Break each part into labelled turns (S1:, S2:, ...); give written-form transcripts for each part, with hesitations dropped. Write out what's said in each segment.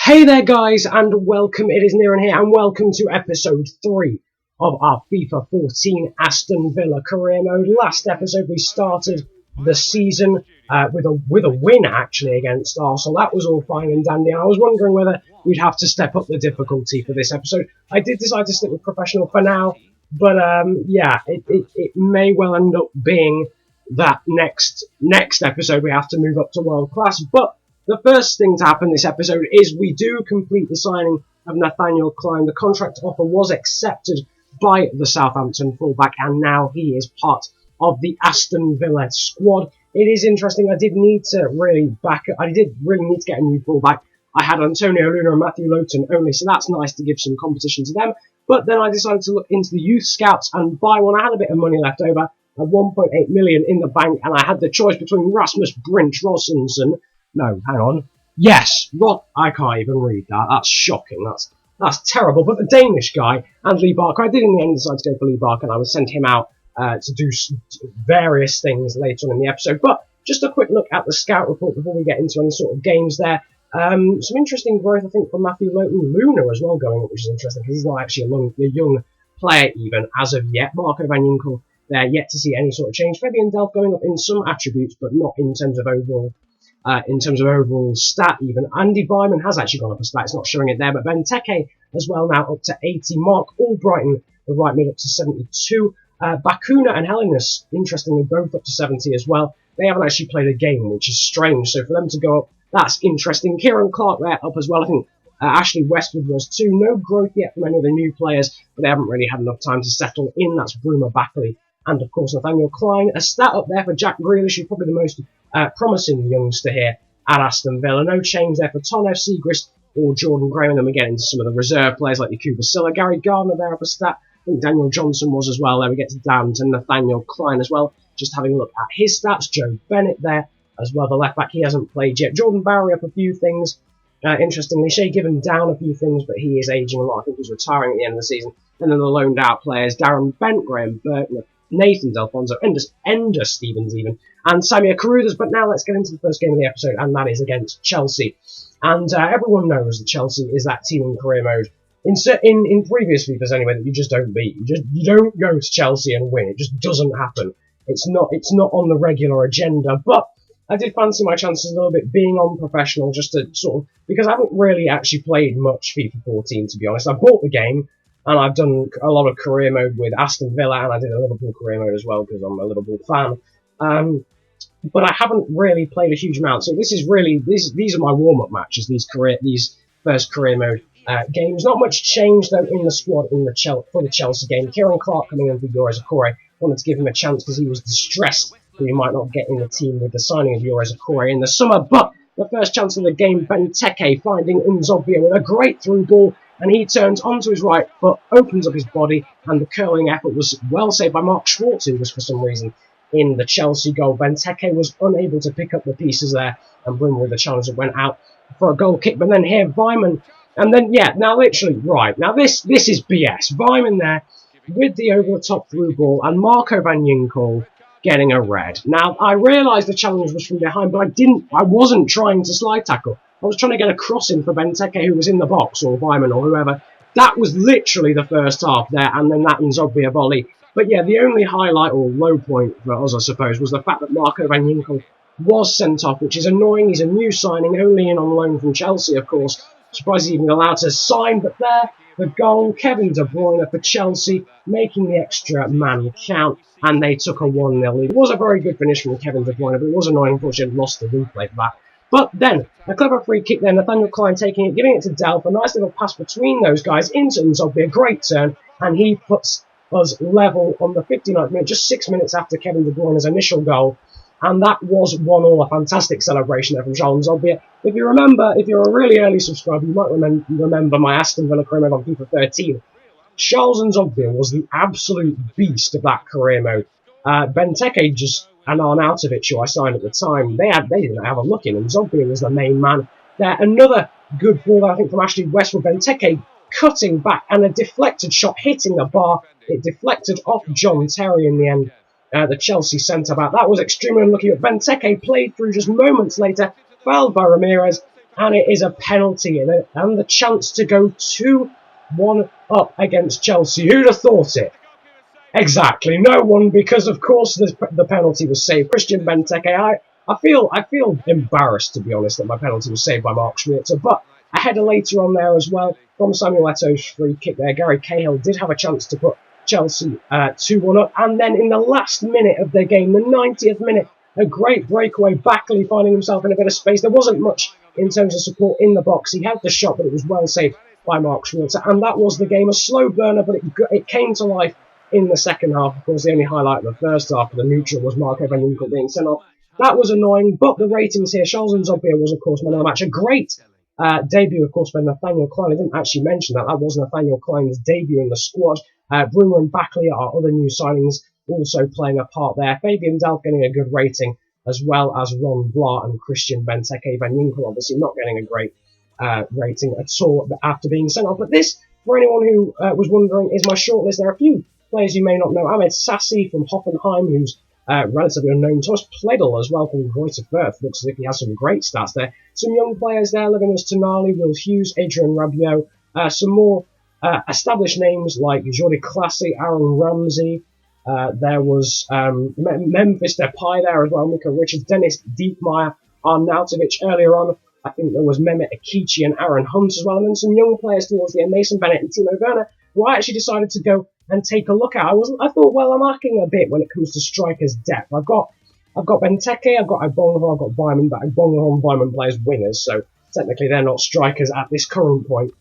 S1: Hey there guys, and welcome, it is Niran here, and welcome to episode 3 of our FIFA 14 Aston Villa career mode. Last episode we started the season with a win actually against Arsenal. That was all fine and dandy, and I was wondering whether we'd have to step up the difficulty for this episode. I did decide to stick with professional for now, but yeah, it may well end up being that next episode we have to move up to world class, but the first thing to happen this episode is we do complete the signing of Nathaniel Klein. The contract offer was accepted by the Southampton fullback, and now he is part of the Aston Villa squad. It is interesting. I did really need to get a new fullback. I had Antonio Luna and Matthew Lowton only, so that's nice to give some competition to them. But then I decided to look into the youth scouts and buy one. I had a bit of money left over, at 1.8 million in the bank, and I had the choice between Rasmus Brinch Rossonson. No, hang on. Yes, I can't even read that. That's shocking. That's terrible. But the Danish guy and Lee Barker, I did in the end decide to go for Lee Barker, and I would send him out to do various things later on in the episode. But just a quick look at the scout report before we get into any sort of games there. Some interesting growth, I think, from Matthew Lowton Luna as well going up, which is interesting because he's not actually a young player even as of yet. Marco Van Ginkel there, yet to see any sort of change. Fabian Delph going up in some attributes, but not in terms of overall. Stat even. Andy Byman has actually gone up a stat, it's not showing it there, but Benteke as well now up to 80. Mark Albrighton, the right mid, up to 72. Bakuna and Helenius, interestingly, both up to 70 as well. They haven't actually played a game, which is strange, so for them to go up, that's interesting. Kieran Clark there up as well. I think Ashley Westwood was too. No growth yet from any of the new players, but they haven't really had enough time to settle in. That's Bruma Backley. And of course, Nathaniel Klein, a stat up there for Jack Grealish, who's probably the most promising youngster here at Aston Villa. No change there for Tonev, Segrist, or Jordan Graham. And then we get into some of the reserve players like Yakuba Silla, Gary Gardner there up a stat. I think Daniel Johnson was as well there. We get down to Nathaniel Klein as well. Just having a look at his stats. Joe Bennett there as well, the left back. He hasn't played yet. Jordan Barry up a few things. Interestingly, Shea Given down a few things, but he is aging a lot. I think he's retiring at the end of the season. And then the loaned out players, Darren Bent, Graham Burton, Nathan Delfonso, Ender Stevens even, and Samir Carruthers. But now let's get into the first game of the episode, and that is against Chelsea. And everyone knows that Chelsea is that team in career mode. In previous FIFAs anyway, that you just don't beat. You don't go to Chelsea and win. It just doesn't happen. It's not on the regular agenda. But I did fancy my chances a little bit being on professional, just to sort of, because I haven't really actually played much FIFA 14 to be honest. I bought the game. And I've done a lot of career mode with Aston Villa, and I did a Liverpool career mode as well because I'm a Liverpool fan. But I haven't really played a huge amount, so this is really these are my warm-up matches. These first career mode games. Not much change though in the squad for the Chelsea game. Kieran Clark coming in for Yoris Akore. Wanted to give him a chance because he was distressed that he might not get in the team with the signing of Yoris Akore in the summer. But the first chance of the game, Benteke finding Nzobia with a great through ball. And he turns onto his right foot, opens up his body, and the curling effort was well saved by Mark Schwartz, who was for some reason in the Chelsea goal. Benteke was unable to pick up the pieces there, and Bruma with the challenge that went out for a goal kick. But then here, Vyman, and then, yeah, now literally, right, now this is BS. Vyman there with the over-the-top through ball, and Marco Van Ginkel getting a red. Now, I realised the challenge was from behind, but I wasn't trying to slide tackle. I was trying to get a crossing for Benteke, who was in the box, or Vyman, or whoever. That was literally the first half there, and then that Nzobia volley. But yeah, the only highlight, or low point for us, I suppose, was the fact that Marco Van Ginkel was sent off, which is annoying. He's a new signing, only in on loan from Chelsea, of course. Surprised he's even allowed to sign, but there, the goal, Kevin De Bruyne for Chelsea, making the extra man count, and they took a 1-0 lead. It was a very good finish from Kevin De Bruyne, but it was annoying, unfortunately, lost the replay for that. But then, a clever free kick there, Nathaniel Klein taking it, giving it to Delph, a nice little pass between those guys into Nzobia, a great turn, and he puts us level on the 59th minute, just 6 minutes after Kevin De Bruyne's initial goal, and that was 1-1, a fantastic celebration there from Charles Nzobia. If you remember, if you're a really early subscriber, you might remember my Aston Villa career mode on FIFA 13. Charles Nzobia was the absolute beast of that career mode. Benteke and Arnautovic, who I signed at the time, they didn't have a look in, and Nzobia was the main man there. Another good ball, I think, from Ashley Westwood. Benteke cutting back, and a deflected shot hitting the bar. It deflected off John Terry in the end, the Chelsea centre-back. That was extremely unlucky, but Benteke played through just moments later, fouled by Ramirez, and it is a penalty, and the chance to go 2-1 up against Chelsea. Who'd have thought it? Exactly, no one, because of course the penalty was saved. Christian Benteke, I feel embarrassed, to be honest, that my penalty was saved by Mark Schwarzer, but a header later on there as well from Samuel Eto's free kick there. Gary Cahill did have a chance to put Chelsea 2-1 up, and then in the last minute of the game, the 90th minute, a great breakaway. Backley finding himself in a bit of space. There wasn't much in terms of support in the box. He had the shot, but it was well saved by Mark Schwarzer, and that was the game. A slow burner, but it came to life in the second half. Of course, the only highlight of the first half of the neutral was Marco van Ginkel being sent off. That was annoying, but the ratings here, Charles Nzobia was, of course, man of the match. A great debut, of course, by Nathaniel Klein. I didn't actually mention that. That was Nathaniel Klein's debut in the squad. Bruno and Backley are other new signings also playing a part there. Fabian Delph getting a good rating, as well as Ron Vlaar and Christian Benteke. Van Ginkel obviously not getting a great rating at all after being sent off. But this, for anyone who was wondering, is my shortlist. There are a few players you may not know. Ahmed Sassi from Hoffenheim, who's relatively unknown. Thomas Pledel as well from Greuther Fürth. Looks as if he has some great stats there. Some young players there, Levinas Tonali, Will Hughes, Adrian Rabiot. Some more established names like Jordi Clasie, Aaron Ramsey. There was Memphis Depay there as well, Mika Richards, Dennis Diekmeyer, Arnautovic earlier on. I think there was Mehmet Akici and Aaron Hunt as well. And then some young players towards the end, Mason Bennett and Timo Werner, who I actually decided to go and take a look at. I thought, well, I'm lacking a bit when it comes to strikers' depth. I've got Benteke, I've got Agbonlahor, I've got Weimann, but Agbonlahor and Weimann play as wingers, so technically they're not strikers at this current point.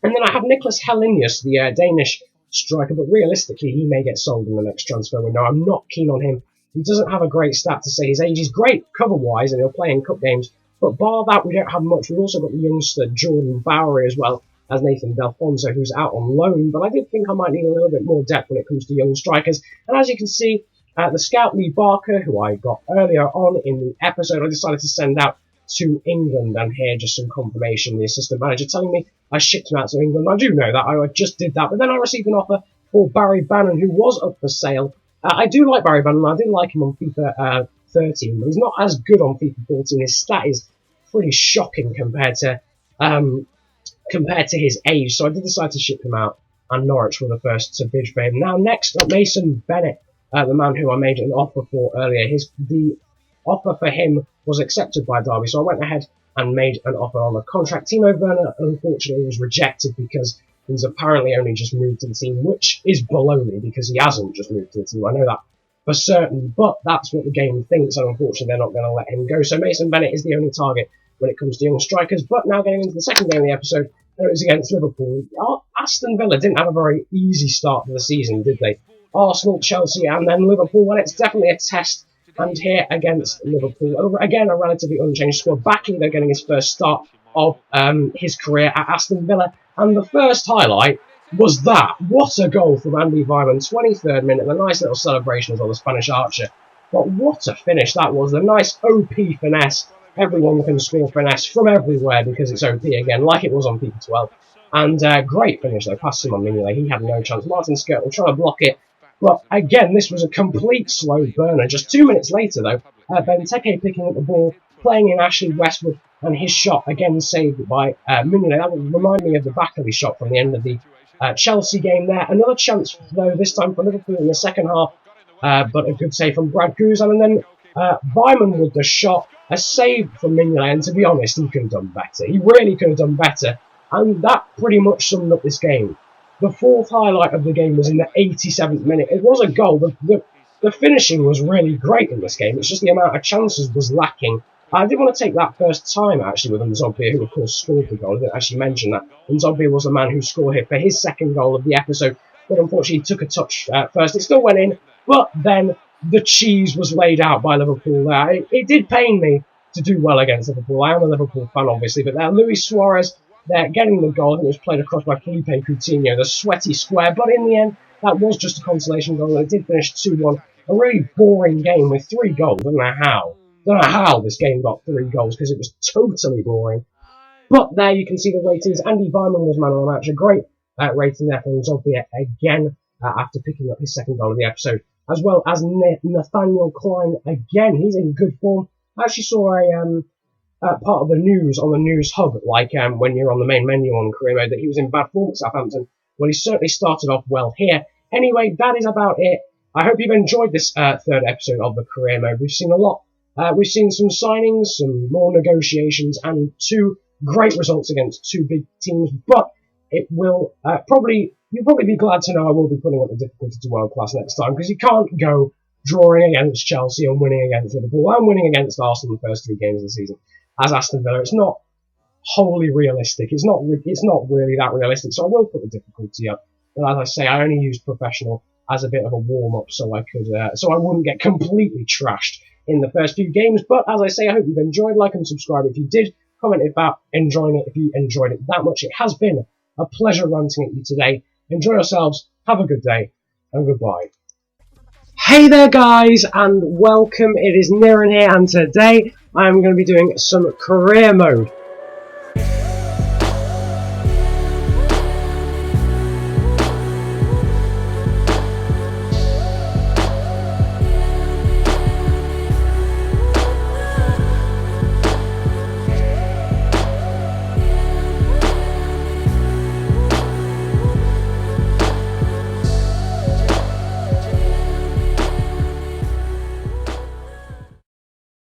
S1: And then I have Nicholas Helenius, the Danish striker, but realistically he may get sold in the next transfer window. I'm not keen on him. He doesn't have a great stat to say his age. He's great cover-wise, and he'll play in cup games, but bar that, we don't have much. We've also got the youngster Jordan Bowery as well as Nathan Delfonso, who's out on loan, but I did think I might need a little bit more depth when it comes to young strikers. And as you can see, the scout Lee Barker, who I got earlier on in the episode, I decided to send out to England, and here just some confirmation, the assistant manager telling me I shipped him out to England. I do know that, I just did that, but then I received an offer for Barry Bannon, who was up for sale. I do like Barry Bannon, I did like him on FIFA 13, but he's not as good on FIFA 14. His stat is pretty shocking compared to his age, so I did decide to ship him out, and Norwich were the first to bid for him. Now, next up, Mason Bennett, the man who I made an offer for earlier. The offer for him was accepted by Derby, so I went ahead and made an offer on the contract. Timo Werner, unfortunately, was rejected because he's apparently only just moved to the team, which is baloney because he hasn't just moved to the team. I know that for certain, but that's what the game thinks, and unfortunately they're not going to let him go. So Mason Bennett is the only target when it comes to young strikers. But now getting into the second game of the episode, it was against Liverpool. Aston Villa didn't have a very easy start to the season, did they? Arsenal, Chelsea, and then Liverpool. Well, it's definitely a test. And here against Liverpool, again, a relatively unchanged squad. Backley, they're getting his first start of his career at Aston Villa. And the first highlight was that. What a goal from Andy Weimann, 23rd minute. A nice little celebration as well, the Spanish archer. But what a finish that was. A nice OP finesse. Everyone can score finesse from everywhere because it's OP again, like it was on FIFA 12. And great finish though, past Simon Mignolet. He had no chance. Martin Skirtle trying to block it. But again, this was a complete slow burner. Just 2 minutes later, though, Benteke picking up the ball, playing in Ashley Westwood, and his shot again saved by Mignolet. That would remind me of the Backley shot from the end of the Chelsea game there. Another chance, though, this time for Liverpool in the second half, but a good save from Brad Guzan. And then Weimann with the shot, a save from Mignolet, and to be honest, he could have done better. He really could have done better, and that pretty much summed up this game. The fourth highlight of the game was in the 87th minute. It was a goal. The finishing was really great in this game. It's just the amount of chances was lacking. I did want to take that first time, actually, with Nzobia, who, of course, scored the goal. I didn't actually mention that. Nzobia was the man who scored here for his second goal of the episode, but unfortunately he took a touch first. It still went in, but then the cheese was laid out by Liverpool there. It did pain me to do well against Liverpool. I am a Liverpool fan, obviously, but there, Luis Suarez, they're getting the goal, and it was played across by Felipe Coutinho, the sweaty square, but in the end, that was just a consolation goal, and it did finish 2-1. A really boring game with 3 goals. I don't know how this game got 3 goals, because it was totally boring. But there you can see the ratings. Andy Weimann was man of the match. A great rating there from Nzobia again, after picking up his second goal of the episode, as well as Nathaniel Klein again. He's in good form. I actually saw part of the news on the news hub, like when you're on the main menu on career mode, that he was in bad form at Southampton. Well, he certainly started off well here. Anyway, that is about it. I hope you've enjoyed this third episode of the career mode. We've seen a lot. We've seen some signings, some more negotiations, and 2 great results against 2 big teams. But it will you'll probably be glad to know I will be putting up the difficulty to world class next time, because you can't go drawing against Chelsea and winning against Liverpool and winning against Arsenal the first 3 games of the season as Aston Villa. It's not wholly realistic. It's not really that realistic. So I will put the difficulty up. But as I say, I only used professional as a bit of a warm up, so I wouldn't get completely trashed in the first few games. But as I say, I hope you've enjoyed. Like and subscribe if you did. Comment about enjoying it if you enjoyed it that much. It has been a pleasure ranting at you today. Enjoy yourselves. Have a good day, and goodbye. Hey there guys, and welcome. It is Niran here, and today I am going to be doing some career mode.